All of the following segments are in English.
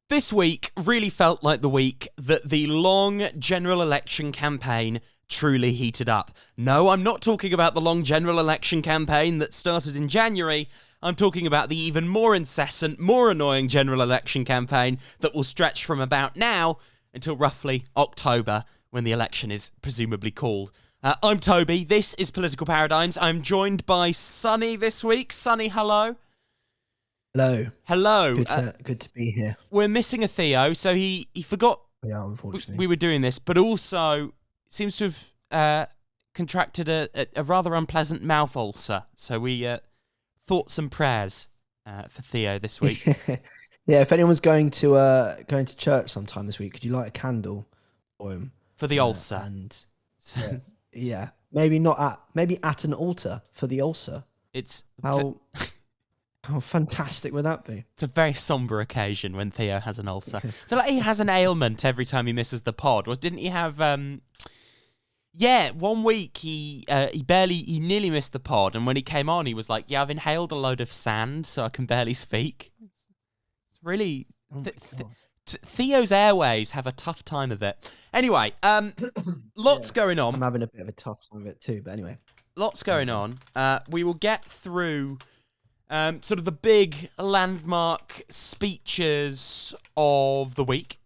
This week really felt like the week that the long general election campaign truly heated up. No, I'm not talking about the long general election campaign that started in January. I'm talking about the even more incessant, more annoying general election campaign that will stretch from about now until roughly October, when the election is presumably called. I'm Toby. This is Political Paradigms. I'm joined by Sonny this week. Sonny, hello. Hello. Hello. Good to be here. We're missing a Theo, so he forgot Yeah, unfortunately. we were doing this, but also seems to have contracted a rather unpleasant mouth ulcer. So we thoughts and prayers for Theo this week. Yeah, if anyone's going to church sometime this week, could you light a candle for him? For the ulcer. And yeah, maybe at an altar for the ulcer. It's How fantastic would that be? It's a very somber occasion when Theo has an ulcer. I feel like he has an ailment every time he misses the pod. Or didn't he have? Yeah, 1 week he nearly missed the pod, and when he came on, he was like, "Yeah, I've inhaled a load of sand, so I can barely speak." It's really Theo's airways have a tough time of it. Anyway, lots going on. I'm having a bit of a tough time of it too, but anyway, lots going on. We will get through. Sort of the big landmark speeches of the week.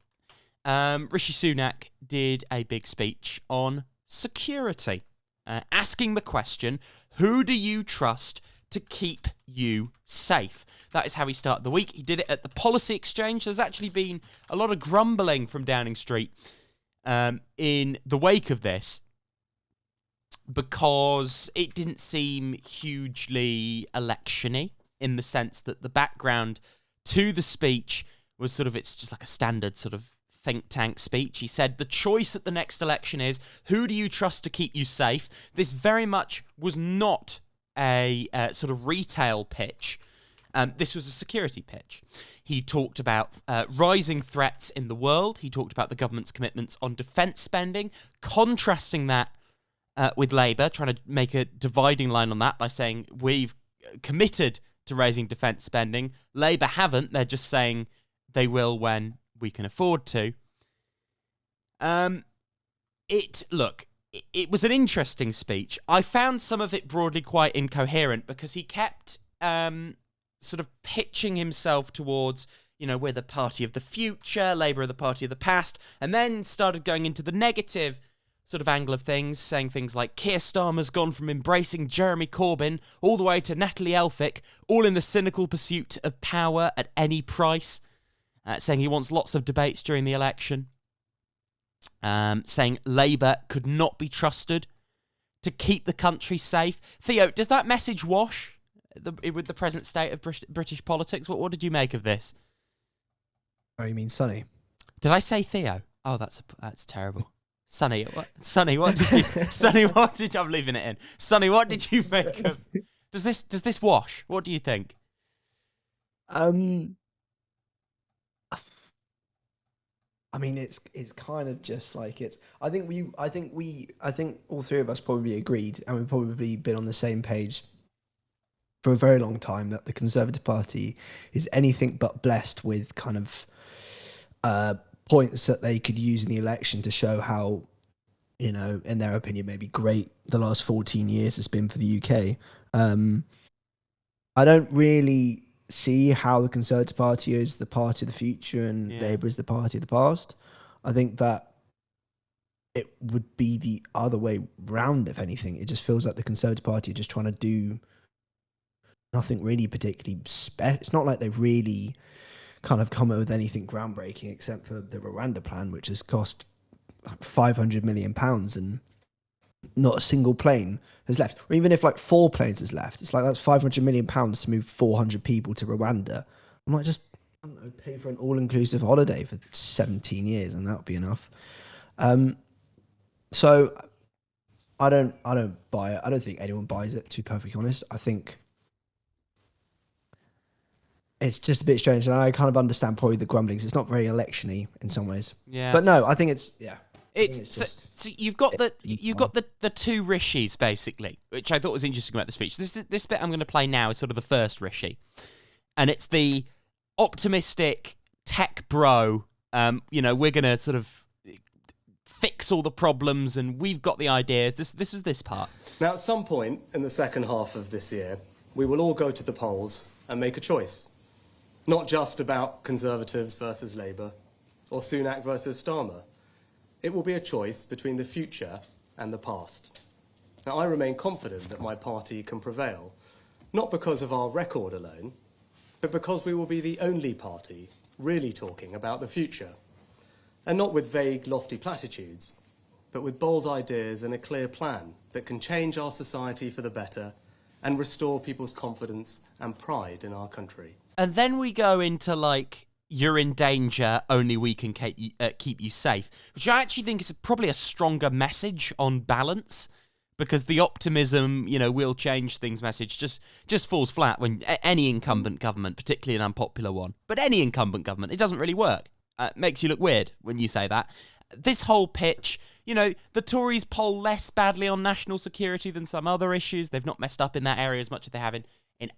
Rishi Sunak did a big speech on security, asking the question, who do you trust to keep you safe? That is how he started the week. He did it at the Policy Exchange. There's actually been a lot of grumbling from Downing Street in the wake of this, because it didn't seem hugely election-y, in the sense that the background to the speech was it's just like a standard sort of think tank speech. He said, the choice at the next election is, who do you trust to keep you safe? This very much was not a sort of retail pitch. This was a security pitch. He talked about rising threats in the world. He talked about the government's commitments on defence spending, contrasting that with Labour, trying to make a dividing line on that by saying we've committed to raising defence spending. Labour haven't. They're just saying they will when we can afford to. It was an interesting speech. I found some of it broadly quite incoherent, because he kept sort of pitching himself towards, we're the party of the future, Labour are the party of the past, and then started going into the negative sort of angle of things, saying things like Keir Starmer's gone from embracing Jeremy Corbyn all the way to Natalie Elphicke, all in the cynical pursuit of power at any price, saying he wants lots of debates during the election, saying Labour could not be trusted to keep the country safe. Theo, does that message wash with the present state of British politics? What did you make of this? Oh, you mean Sonny? Did I say Theo? Oh, that's terrible. Sonny, what did you? Sonny, what did I'm leaving it in. Sonny, what did you make of? Does this wash? What do you think? I mean, it's kind of just like it's. I think all three of us probably agreed, and we've probably been on the same page for a very long time, that the Conservative Party is anything but blessed with kind of points that they could use in the election to show how, in their opinion, maybe great the last 14 years has been for the UK. I don't really see how the Conservative Party is the party of the future and Labour is the party of the past. I think that it would be the other way round, if anything. It just feels like the Conservative Party are just trying to do nothing really particularly it's not like they've really kind of come up with anything groundbreaking, except for the Rwanda plan, which has cost £500 million and not a single plane has left. Or even if 4 planes has left, it's like that's £500 million to move 400 people to Rwanda. I might just pay for an all-inclusive holiday for 17 years and that would be enough. So I don't buy it. I don't think anyone buys it, to be perfectly honest. I think it's just a bit strange, and I kind of understand probably the grumblings. It's not very election-y in some ways. Yeah. But no, I think it's so you've got the two Rishis, basically, which I thought was interesting about the speech. This bit I'm going to play now is sort of the first Rishi, and it's the optimistic tech bro. We're going to sort of fix all the problems and we've got the ideas. This was this part. Now, at some point in the second half of this year, we will all go to the polls and make a choice. Not just about Conservatives versus Labour or Sunak versus Starmer. It will be a choice between the future and the past. Now, I remain confident that my party can prevail, not because of our record alone, but because we will be the only party really talking about the future. And not with vague, lofty platitudes, but with bold ideas and a clear plan that can change our society for the better and restore people's confidence and pride in our country. And then we go into, like, you're in danger, only we can keep you safe, which I actually think is probably a stronger message on balance, because the optimism, we'll change things message just falls flat when any incumbent government, particularly an unpopular one, but any incumbent government, it doesn't really work. It makes you look weird when you say that. This whole pitch, the Tories poll less badly on national security than some other issues. They've not messed up in that area as much as they have in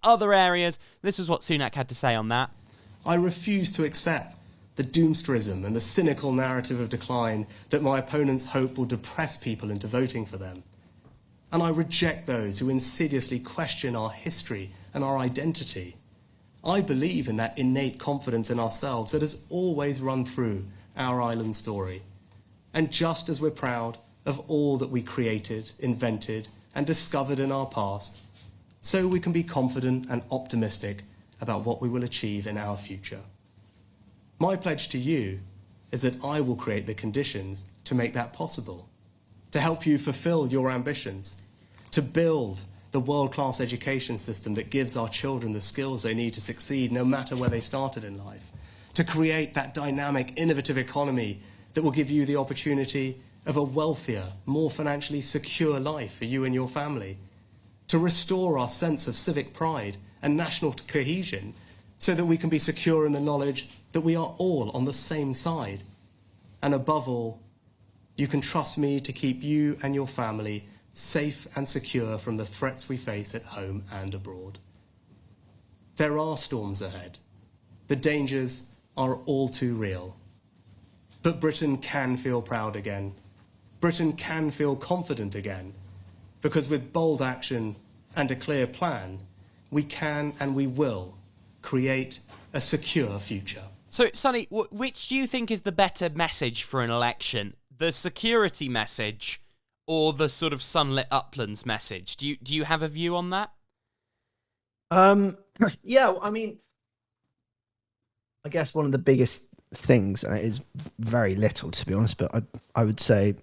other areas. This was what Sunak had to say on that. I refuse to accept the doomsterism and the cynical narrative of decline that my opponents hope will depress people into voting for them. And I reject those who insidiously question our history and our identity. I believe in that innate confidence in ourselves that has always run through our island story. And just as we're proud of all that we created, invented, and discovered in our past, so we can be confident and optimistic about what we will achieve in our future. My pledge to you is that I will create the conditions to make that possible, to help you fulfill your ambitions, to build the world-class education system that gives our children the skills they need to succeed no matter where they started in life, to create that dynamic, innovative economy that will give you the opportunity of a wealthier, more financially secure life for you and your family, to restore our sense of civic pride and national cohesion so that we can be secure in the knowledge that we are all on the same side. And above all, you can trust me to keep you and your family safe and secure from the threats we face at home and abroad. There are storms ahead. The dangers are all too real. But Britain can feel proud again. Britain can feel confident again, because with bold action and a clear plan, we can and we will create a secure future. So, Sonny, which do you think is the better message for an election? The security message or the sort of sunlit uplands message? Do you have a view on that? Yeah, I mean, I guess one of the biggest things, and it is very little to be honest, but I would say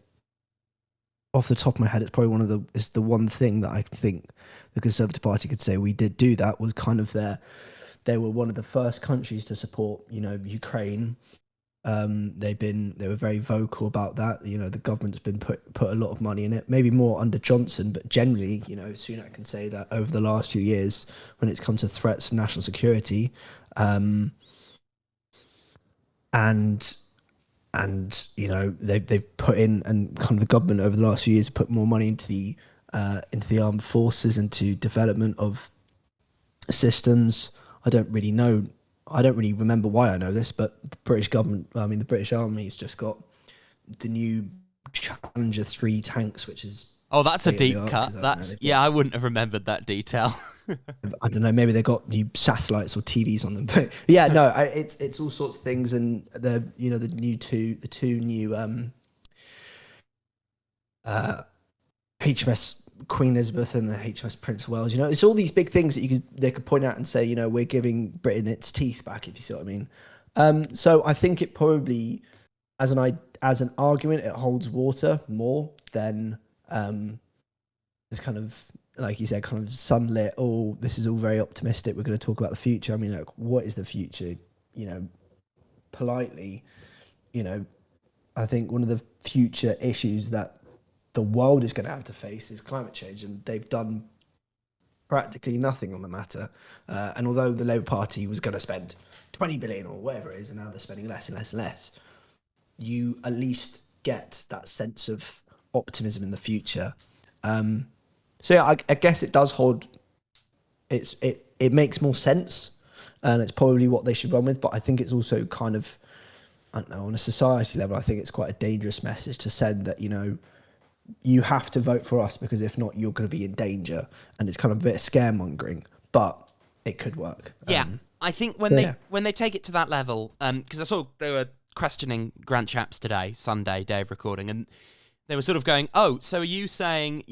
off the top of my head, it's probably it's the one thing that I think the Conservative Party could say we did do that was kind of they were one of the first countries to support, Ukraine. They were very vocal about that. The government's been put a lot of money in it, maybe more under Johnson, but generally, Sunak can say that over the last few years, when it's come to threats of national security, and they've put in, and kind of the government over the last few years put more money into the armed forces, into development of systems. I don't really remember why I know this, but the British Army's just got the new Challenger 3 tanks, which is... Oh, that's a deep cut. I wouldn't have remembered that detail. I don't know, maybe they got new satellites or TVs on them, but yeah, no, it's all sorts of things, and the two new HMS Queen Elizabeth and the HMS Prince of Wales. It's all these big things that they could point out and say, we're giving Britain its teeth back, if you see what I mean. So I think it probably, as an argument, it holds water more than this kind of, like you said, kind of sunlit. Oh, this is all very optimistic. We're going to talk about the future. I mean, like, what is the future? Politely, I think one of the future issues that the world is going to have to face is climate change, and they've done practically nothing on the matter. And although the Labour Party was going to spend 20 billion or whatever it is, and now they're spending less and less and less, you at least get that sense of optimism in the future. So yeah, I guess it does hold. It makes more sense, and it's probably what they should run with. But I think it's also kind of, I don't know, on a society level, I think it's quite a dangerous message to send that, you have to vote for us because if not, you're going to be in danger. And it's kind of a bit of scaremongering, but it could work. Yeah, I think when they take it to that level, because I saw they were questioning Grant Shapps today, Sunday, day of recording, and they were sort of going, oh, so are you saying,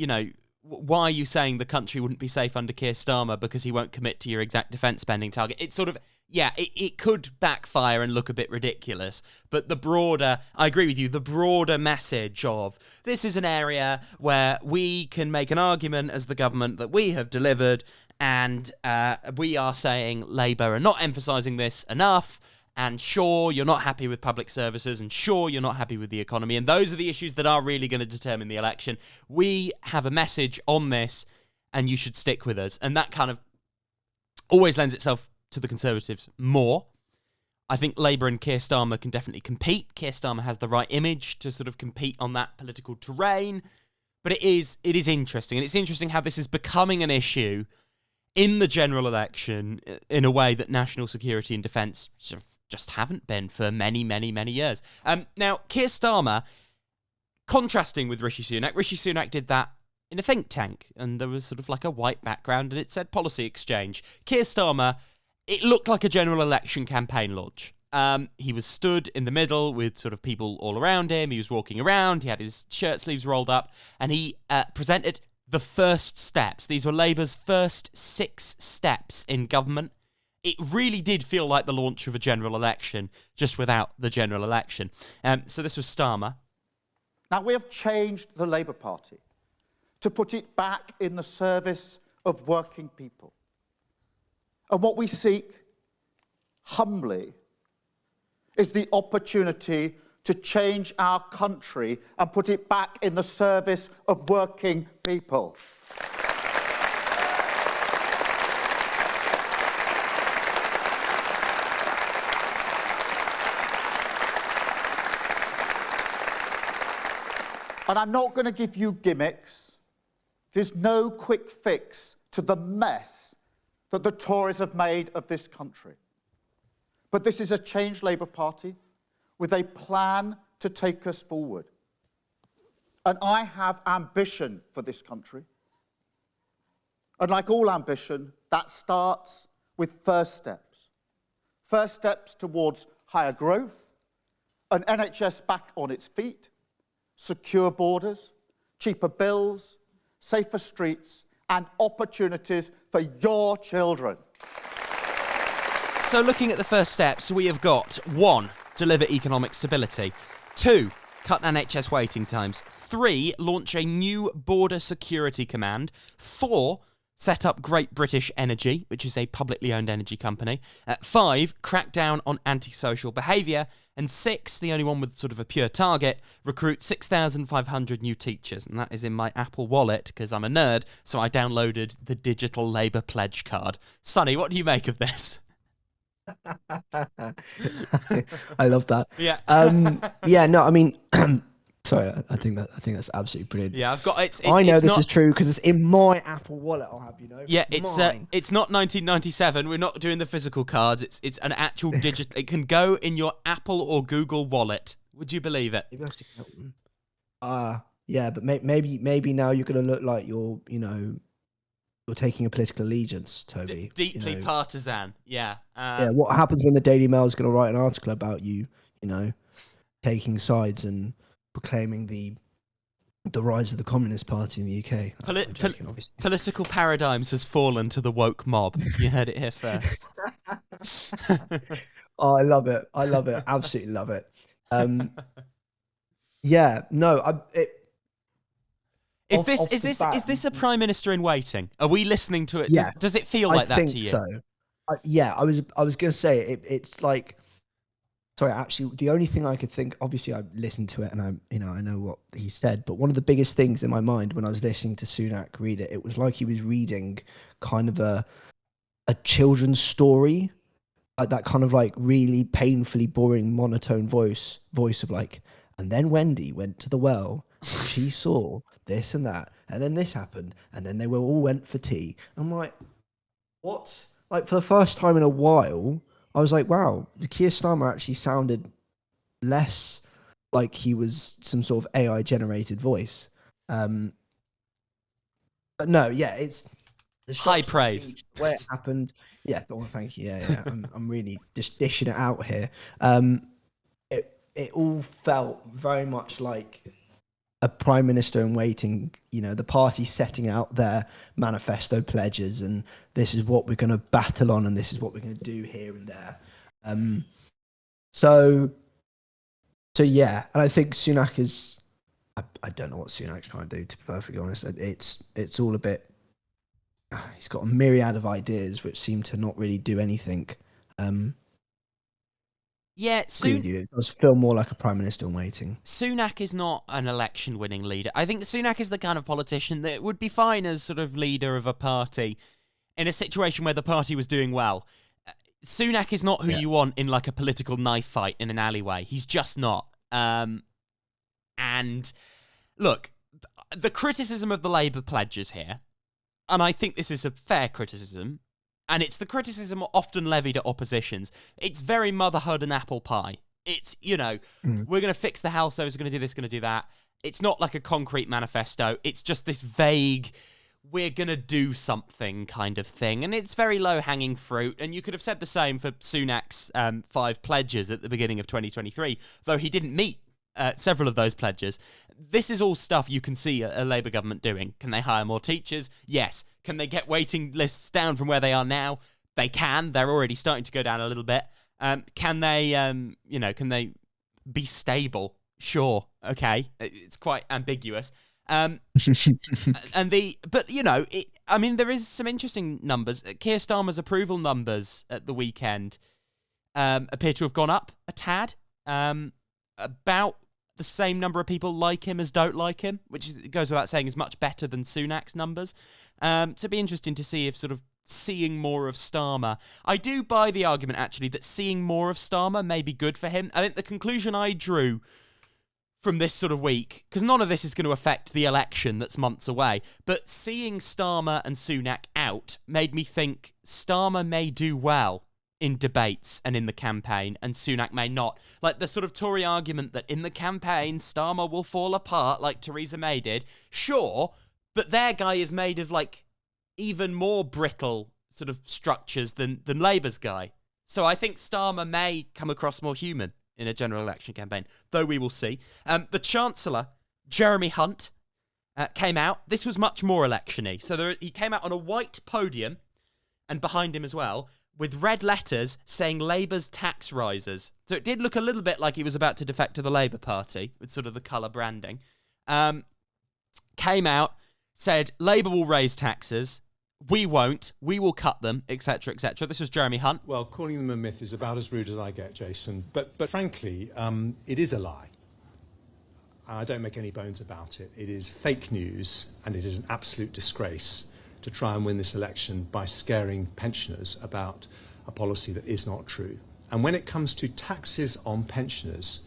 why are you saying the country wouldn't be safe under Keir Starmer because he won't commit to your exact defence spending target? It's sort of, it could backfire and look a bit ridiculous, but I agree with you, the broader message of this is an area where we can make an argument as the government that we have delivered, and we are saying Labour are not emphasising this enough, and sure, you're not happy with public services, and sure, you're not happy with the economy, and those are the issues that are really going to determine the election. We have a message on this, and you should stick with us. And that kind of always lends itself to the Conservatives more. I think Labour and Keir Starmer can definitely compete. Keir Starmer has the right image to sort of compete on that political terrain. But it is interesting, and it's interesting how this is becoming an issue in the general election in a way that national security and defence just haven't been for many, many, many years. Now, Keir Starmer, contrasting with Rishi Sunak did that in a think tank, and there was sort of like a white background, and it said policy exchange. Keir Starmer, it looked like a general election campaign launch. He was stood in the middle with sort of people all around him. He was walking around. He had his shirt sleeves rolled up, and he presented the first steps. These were Labour's first 6 steps in government. It really did feel like the launch of a general election, just without the general election. So this was Starmer. Now, we have changed the Labour Party to put it back in the service of working people. And what we seek, humbly, is the opportunity to change our country and put it back in the service of working people. And I'm not going to give you gimmicks. There's no quick fix to the mess that the Tories have made of this country. But this is a changed Labour Party with a plan to take us forward. And I have ambition for this country. And like all ambition, that starts with first steps. First steps towards higher growth, an NHS back on its feet, secure borders, cheaper bills, safer streets, and opportunities for your children. So looking at the first steps, we have got 1, deliver economic stability. 2, cut NHS waiting times. 3, launch a new border security command. 4, set up Great British Energy, which is a publicly owned energy company. 5, crack down on antisocial behaviour. And 6, the only one with sort of a pure target, recruit 6,500 new teachers. And that is in my Apple Wallet, because I'm a nerd, so I downloaded the digital Labour pledge card. Sonny, what do you make of this? I love that. Yeah. No, I mean, sorry, I think that's absolutely brilliant. Yeah, I've got I know this is true because it's in my Apple Wallet. I'll have you know. Yeah, it's not 1997. We're not doing the physical cards. It's an actual digital. It can go in your Apple or Google Wallet. Would you believe it? Yeah, but maybe now you're going to look like you're taking a political allegiance, Toby. Deeply partisan. Yeah. What happens when the Daily Mail is going to write an article about you? Taking sides and proclaiming the rise of the Communist Party in the UK. Political paradigms has fallen to the woke mob. You heard it here first. Oh, I love it. Absolutely love it. Is this a prime minister in waiting? Are we listening to it? Yes, does it feel like that to you? So. I was going to say it's like. Sorry, actually, the only thing I could think. Obviously, I listened to it and I know what he said. But one of the biggest things in my mind when I was listening to Sunak read it, it was like he was reading kind of a children's story, like that kind of like really painfully boring monotone voice of like. And then Wendy went to the well. She saw this and that, and then this happened, and then they all went for tea. I'm like, what? like for the first time in a while, I was like, wow, Keir Starmer actually sounded less like he was some sort of AI generated voice. But no, yeah, it's the High shots, the praise. speech, where it happened. Yeah, well, thank you. Yeah. I'm really just dishing it out here. It all felt very much like a prime minister in waiting, the party setting out their manifesto pledges, and this is what we're going to battle on, and this is what we're going to do here and there. So yeah, and I think Sunak is. I don't know what Sunak's trying to do. To be perfectly honest, it's all a bit. He's got a myriad of ideas which seem to not really do anything. Yeah, it does feel more like a prime minister in waiting. Sunak is not an election-winning leader. I think Sunak is the kind of politician that would be fine as sort of leader of a party in a situation where the party was doing well. Sunak is not who you want in like a political knife fight in an alleyway. He's just not. And look, the criticism of the Labour pledges here, and I think this is a fair criticism, and it's the criticism often levied at oppositions. It's very motherhood and apple pie. It's, we're going to fix the house, so we're going to do this, going to do that. It's not like a concrete manifesto. It's just this vague, we're going to do something kind of thing. And it's very low-hanging fruit. And you could have said the same for Sunak's 5 pledges at the beginning of 2023, though he didn't meet several of those pledges. This is all stuff you can see a Labour government doing. Can they hire more teachers? Yes. Can they get waiting lists down from where they are now? They can. They're already starting to go down a little bit. Can they, can they be stable? Sure. Okay. It's quite ambiguous. There is some interesting numbers. Keir Starmer's approval numbers at the weekend appear to have gone up a tad. About the same number of people like him as don't like him, it goes without saying is much better than Sunak's numbers. So it'd be interesting to see if sort of seeing more of Starmer. I do buy the argument, actually, that seeing more of Starmer may be good for him. I think the conclusion I drew from this sort of week, because none of this is going to affect the election that's months away, but seeing Starmer and Sunak out made me think Starmer may do well in debates and in the campaign, and Sunak may not. Like the sort of Tory argument that in the campaign, Starmer will fall apart like Theresa May did. Sure, but their guy is made of like even more brittle sort of structures than Labour's guy. So I think Starmer may come across more human in a general election campaign, though we will see. The Chancellor, Jeremy Hunt, came out. This was much more election-y. So he came out on a white podium, and behind him as well, with red letters saying Labour's tax rises. So it did look a little bit like he was about to defect to the Labour Party, with sort of the colour branding. Came out, said Labour will raise taxes, we won't, we will cut them, etc., etc. This was Jeremy Hunt. Well, calling them a myth is about as rude as I get, Jason. But frankly, it is a lie. I don't make any bones about it. It is fake news, and it is an absolute disgrace to try and win this election by scaring pensioners about a policy that is not true. And when it comes to taxes on pensioners,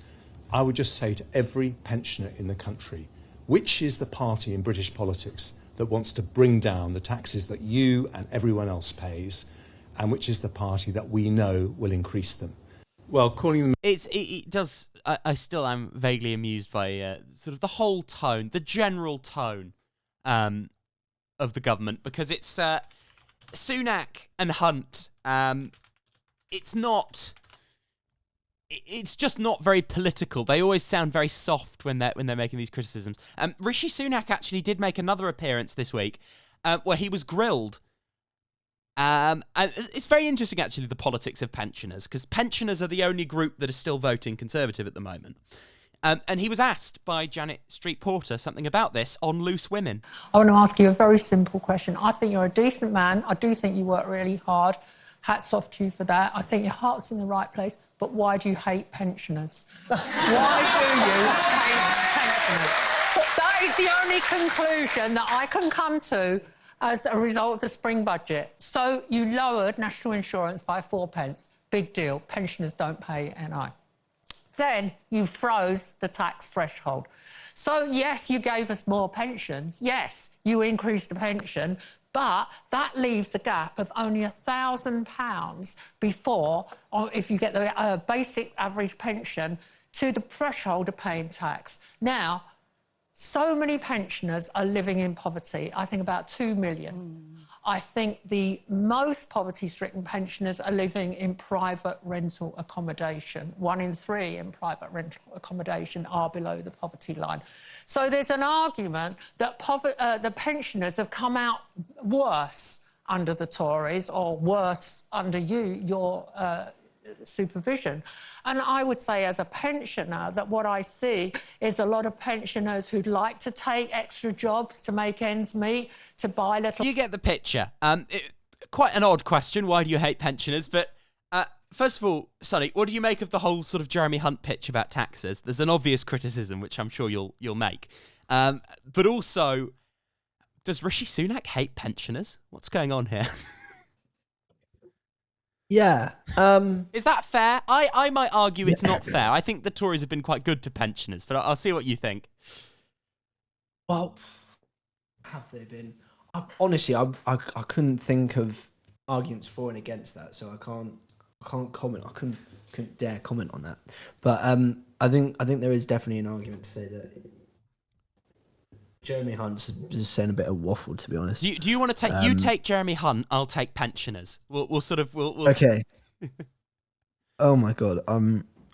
I would just say to every pensioner in the country, which is the party in British politics that wants to bring down the taxes that you and everyone else pays, and which is the party that we know will increase them? Well, calling them... It does... I still am vaguely amused by sort of the whole tone, the general tone of the government, because it's Sunak and Hunt. It's just not very political. They always sound very soft when they're making these criticisms. Rishi Sunak actually did make another appearance this week where he was grilled. And it's very interesting, actually, the politics of pensioners, because pensioners are the only group that is still voting Conservative at the moment. And he was asked by Janet Street Porter something about this on Loose Women. I want to ask you a very simple question. I think you're a decent man. I do think you work really hard. Hats off to you for that. I think your heart's in the right place. But why do you hate pensioners? Why do you hate pensioners? That is the only conclusion that I can come to as a result of the spring budget. So you lowered national insurance by 4p. Big deal. Pensioners don't pay NI. Then you froze the tax threshold. So, yes, you gave us more pensions. Yes, you increased the pension. But that leaves a gap of only £1,000 before, or if you get the basic average pension, to the threshold of paying tax. Now, so many pensioners are living in poverty. I think about 2 million. I think the most poverty-stricken pensioners are living in private rental accommodation. 1 in 3 in private rental accommodation are below the poverty line. So there's an argument that the pensioners have come out worse under the Tories, or worse under your supervision. And I would say, as a pensioner, that what I see is a lot of pensioners who'd like to take extra jobs to make ends meet, to buy little... You get the picture. Quite an odd question. Why do you hate pensioners? But first of all, Sonny, what do you make of the whole sort of Jeremy Hunt pitch about taxes? There's an obvious criticism, which I'm sure you'll make. But also, does Rishi Sunak hate pensioners? What's going on here? Yeah. Is that fair? I might argue it's not fair. I think the Tories have been quite good to pensioners, but I'll see what you think. Well, have they been? Honestly, I couldn't think of arguments for and against that, so I can't comment. I couldn't dare comment on that. But I think there is definitely an argument to say that Jeremy Hunt's just saying a bit of waffle, to be honest. Do you want to take you take Jeremy Hunt? I'll take pensioners. We'll okay. Oh my god.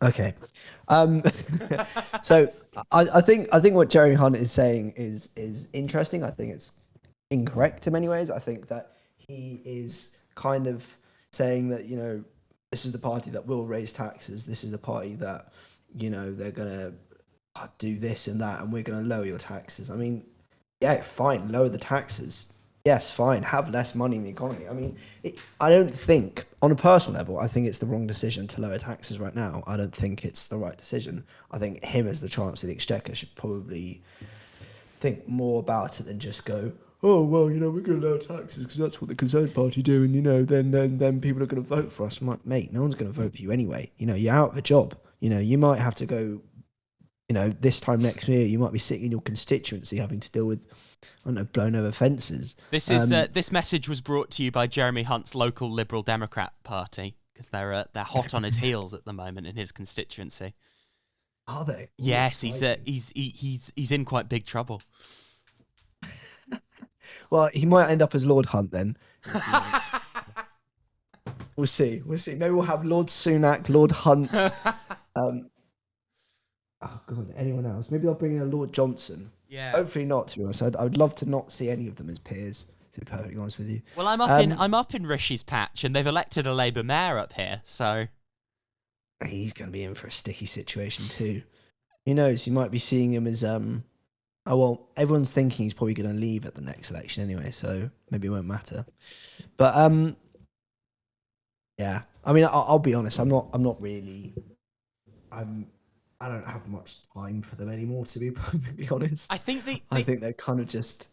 Okay. So I think what Jeremy Hunt is saying is interesting. I think it's incorrect in many ways. I think that he is kind of saying that, this is the party that will raise taxes. This is the party that, they're gonna do this and that, and we're gonna lower your taxes. I mean, yeah, fine, lower the taxes. Yes, fine, have less money in the economy. I mean, I don't think, on a personal level, I think it's the wrong decision to lower taxes right now. I don't think it's the right decision. I think him as the Chancellor of the Exchequer should probably think more about it than just go, oh, well, we're going to lower taxes because that's what the Conservative Party do, and, then people are going to vote for us. I'm like, mate, no one's going to vote for you anyway. You're out of a job. You might have to go, this time next year, you might be sitting in your constituency having to deal with, I don't know, blown over fences. This message was brought to you by Jeremy Hunt's local Liberal Democrat Party, because they're hot on his heels at the moment in his constituency. Are they? Yes, he's in quite big trouble. Well, he might end up as Lord Hunt then. We'll see. Maybe we'll have Lord Sunak, Lord Hunt. Oh god, anyone else? Maybe I'll bring in a Lord Johnson. Yeah. Hopefully not, to be honest. I would love to not see any of them as peers, to be perfectly honest with you. Well, I'm up in Rishi's patch, and they've elected a Labour mayor up here, so he's going to be in for a sticky situation too. Who knows? You might be seeing him as oh well, everyone's thinking he's probably going to leave at the next election anyway, so maybe it won't matter. But yeah. I mean, I'll be honest. I'm not really. I don't have much time for them anymore, to be perfectly honest. I think I think they're kind of just...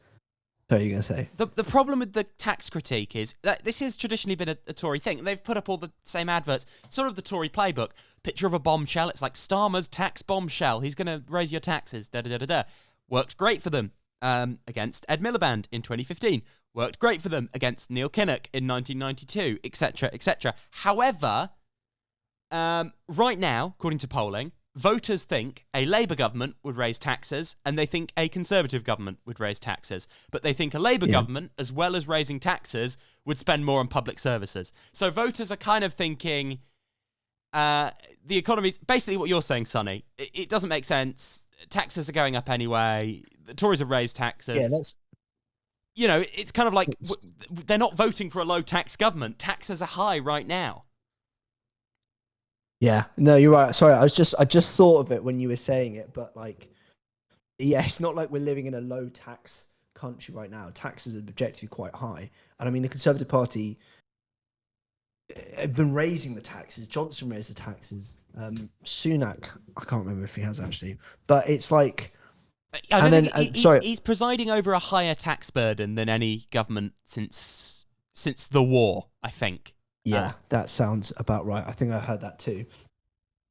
What are you going to say? The problem with the tax critique is that this has traditionally been a Tory thing. They've put up all the same adverts, sort of the Tory playbook. Picture of a bombshell. It's like Starmer's tax bombshell. He's going to raise your taxes. Da-da-da-da-da. Worked great for them against Ed Miliband in 2015. Worked great for them against Neil Kinnock in 1992, etc., etc. However, right now, according to polling, voters think a Labour government would raise taxes, and they think a Conservative government would raise taxes. But they think a Labour government, as well as raising taxes, would spend more on public services. So voters are kind of thinking the economy's basically what you're saying, Sonny. It doesn't make sense. Taxes are going up anyway. The Tories have raised taxes. Yeah, that's... it's kind of like they're not voting for a low-tax government. Taxes are high right now. Yeah, no, you're right. Sorry, I just thought of it when you were saying it, but yeah, it's not like we're living in a low tax country right now. Taxes are objectively quite high, and I mean the Conservative Party have been raising the taxes. Johnson raised the taxes. Sunak, I can't remember if he has actually, but it's like, he's presiding over a higher tax burden than any government since the war, I think. Yeah, that sounds about right. I think I heard that too.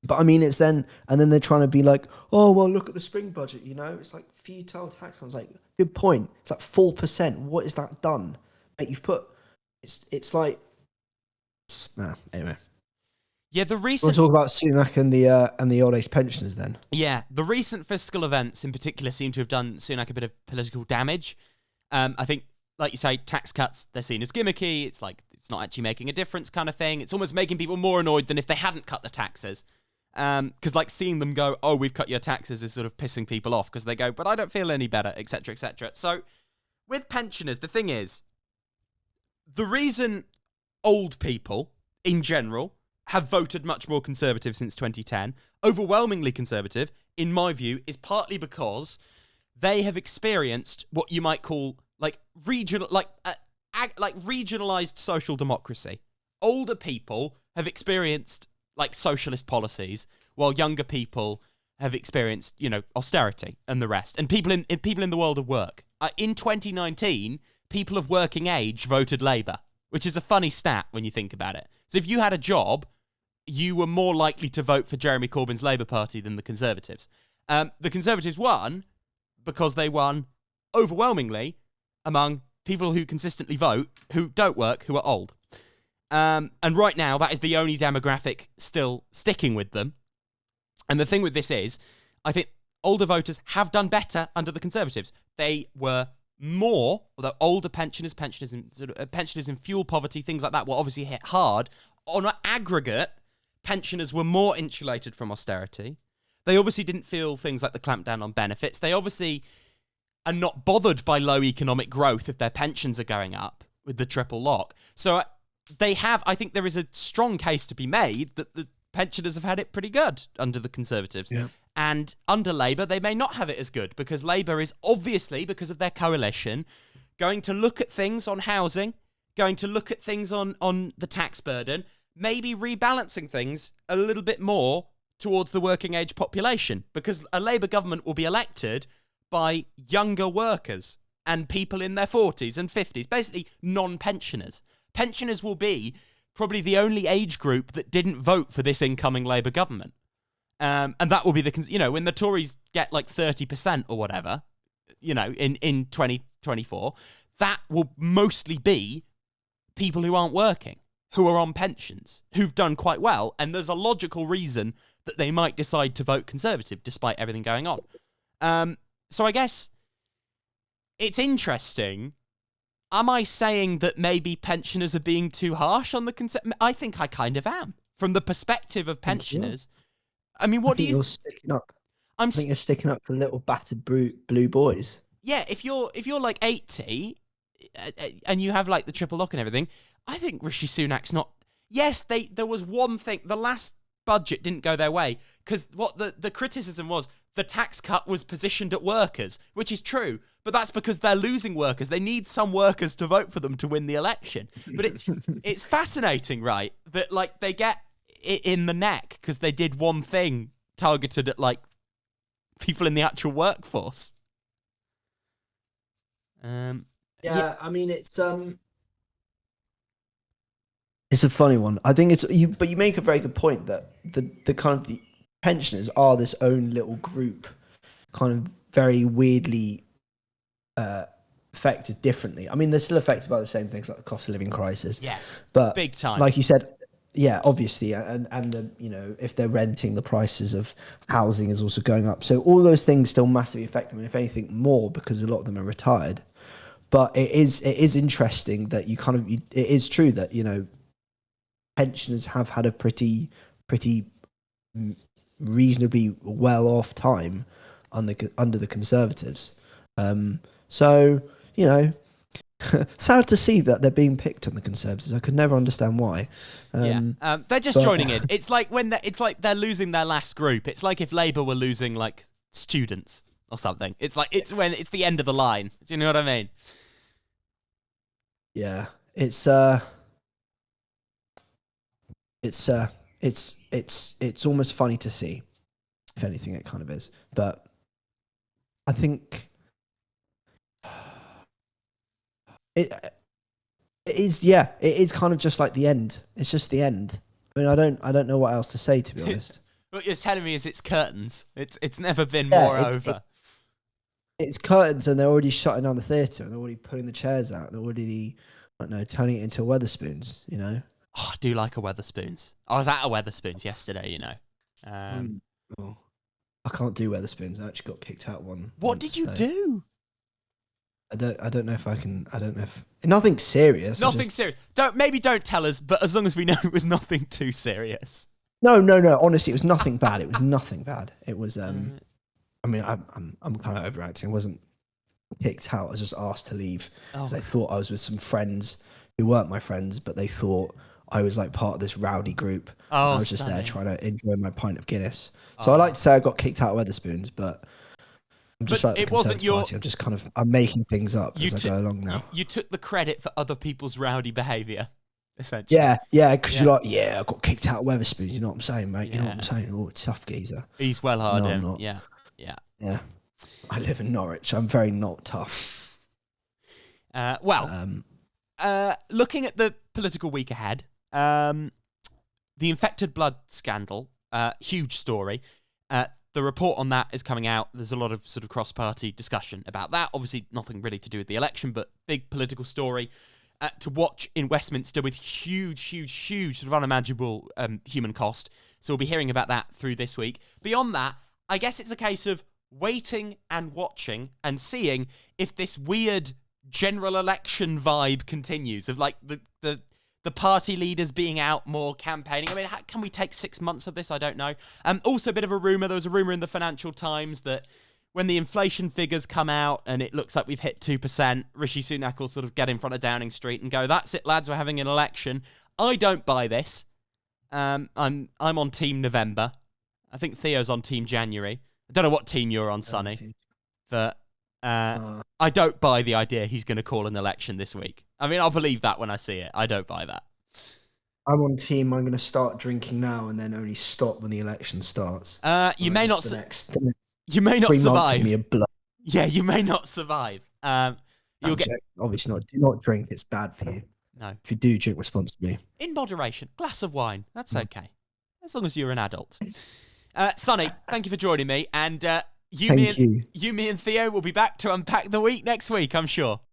But I mean, it's then, and then they're trying to be like, oh, well, look at the spring budget, It's like futile tax. I was like, good point. It's like 4%. What is that done? you've put it's like anyway. Yeah, the We'll recent talk about Sunak and the old age pensioners then. the recent fiscal events in particular seem to have done Sunak a bit of political damage. I think, like you say, tax cuts, they're seen as gimmicky. It's like it's not actually making a difference kind of thing. It's almost making people more annoyed than if they hadn't cut the taxes. Because like seeing them go, oh, we've cut your taxes is sort of pissing people off because they go, but I don't feel any better, etc., etc. So with pensioners, the thing is, the reason old people in general have voted much more conservative since 2010, overwhelmingly conservative, in my view, is partly because they have experienced what you might call like regionalized social democracy. Older people have experienced like socialist policies, while younger people have experienced, austerity and the rest. And people in the world of work. In 2019, people of working age voted Labour, which is a funny stat when you think about it. So if you had a job, you were more likely to vote for Jeremy Corbyn's Labour Party than the Conservatives. The Conservatives won because they won overwhelmingly among people who consistently vote, who don't work, who are old. And right now, that is the only demographic still sticking with them. And the thing with this is, I think older voters have done better under the Conservatives. They were more, although older pensioners in fuel poverty, things like that were obviously hit hard. On an aggregate, pensioners were more insulated from austerity. They obviously didn't feel things like the clampdown on benefits. They obviously are not bothered by low economic growth if their pensions are going up with the triple lock. So I think there is a strong case to be made that the pensioners have had it pretty good under the Conservatives. Yeah. And under Labour, they may not have it as good because Labour is obviously, because of their coalition, going to look at things on housing, going to look at things on the tax burden, maybe rebalancing things a little bit more towards the working age population, because a Labour government will be elected by younger workers and people in their 40s and 50s, basically non-pensioners. Pensioners will be probably the only age group that didn't vote for this incoming Labour government. And that will be when the Tories get like 30% or whatever, in 2024, that will mostly be people who aren't working, who are on pensions, who've done quite well. And there's a logical reason that they might decide to vote Conservative despite everything going on. So I guess it's interesting. Am I saying that maybe pensioners are being too harsh on the Conservative? I think I kind of am. From the perspective of pensioners, I mean, what do you... You're sticking up. I think you're sticking up for little battered blue boys. Yeah, if you're like 80 and you have like the triple lock and everything, I think Rishi Sunak's not... Yes, there was one thing. The last budget didn't go their way because what the criticism was, the tax cut was positioned at workers, which is true, but that's because they're losing workers. They need some workers to vote for them to win the election. But it's fascinating, right, that like they get it in the neck because they did one thing targeted at like people in the actual workforce. Yeah, I mean it's a funny one. I think but you make a very good point that the kind of the pensioners are this own little group, kind of very weirdly affected differently. I mean, they're still affected by the same things like the cost of living crisis. Yes, but big time. Like you said, yeah, obviously, and the if they're renting, the prices of housing is also going up. So all those things still massively affect them, and if anything more because a lot of them are retired. But it is interesting that it is true that pensioners have had a pretty reasonably well off time under the Conservatives. So sad to see that they're being picked on the Conservatives. I could never understand why. They're just joining in. It's like they're losing their last group. It's like if Labour were losing like students or something. It's like it's when it's the end of the line. Do you know what I mean? Yeah, it's almost funny to see. If anything, it kind of is. But I think it is. Yeah, it is kind of just like the end. It's just the end. I mean, I don't know what else to say, to be honest. What you're telling me is it's curtains. It's never been more over. It's curtains, and they're already shutting down the theatre, and they're already putting the chairs out. They're already don't know, turning it into Weatherspoons, you know? Oh, I do like a Weatherspoons. I was at a Weatherspoons yesterday, you know. Oh, I can't do Weatherspoons. I actually got kicked out one. What did you do? I don't know if I can. I don't know if nothing serious. Nothing serious. Don't tell us. But as long as we know it was nothing too serious. No. Honestly, it was nothing bad. It was nothing bad. It was. I mean, I'm kind of overacting. I wasn't kicked out. I was just asked to leave because they thought I was with some friends who weren't my friends, but they thought I was like part of this rowdy group. I was just there trying to enjoy my pint of Guinness. So I like to say I got kicked out of Weatherspoons, but I'm just like the Conservative Party. I'm just kind of making things up as I go along now. You took the credit for other people's rowdy behaviour, essentially. Yeah, because you're like, I got kicked out of Weatherspoons. You know what I'm saying, mate? You know what I'm saying? Oh, tough geezer. He's well hard No, in. I'm not. Yeah. I live in Norwich. I'm very not tough. Looking at the political week ahead, the infected blood scandal, huge story. The report on that is coming out. There's a lot of sort of cross-party discussion about that. Obviously, nothing really to do with the election, but big political story to watch in Westminster with huge sort of unimaginable human cost. So we'll be hearing about that through this week. Beyond that, I guess it's a case of waiting and watching and seeing if this weird general election vibe continues of like the party leaders being out more campaigning. I mean, how can we take 6 months of this? I don't know. Also, a bit of a rumour. There was a rumour in the Financial Times that when the inflation figures come out and it looks like we've hit 2%, Rishi Sunak will sort of get in front of Downing Street and go, "That's it, lads, we're having an election." I don't buy this. I'm on Team November. I think Theo's on Team January. I don't know what team you're on, Sonny, but I don't buy the idea he's going to call an election this week. I mean, I'll believe that when I see it. I don't buy that. I'm on team. I'm going to start drinking now and then only stop when the election starts. You may not. You may not 3 months survive. of me of blood. Yeah, you may not survive. You'll get obviously not. Do not drink. It's bad for you. No. If you do, drink responsibly. In moderation. Glass of wine. That's okay. As long as you're an adult. Sonny, thank you for joining me. And you, me, and Theo will be back to unpack the week next week, I'm sure.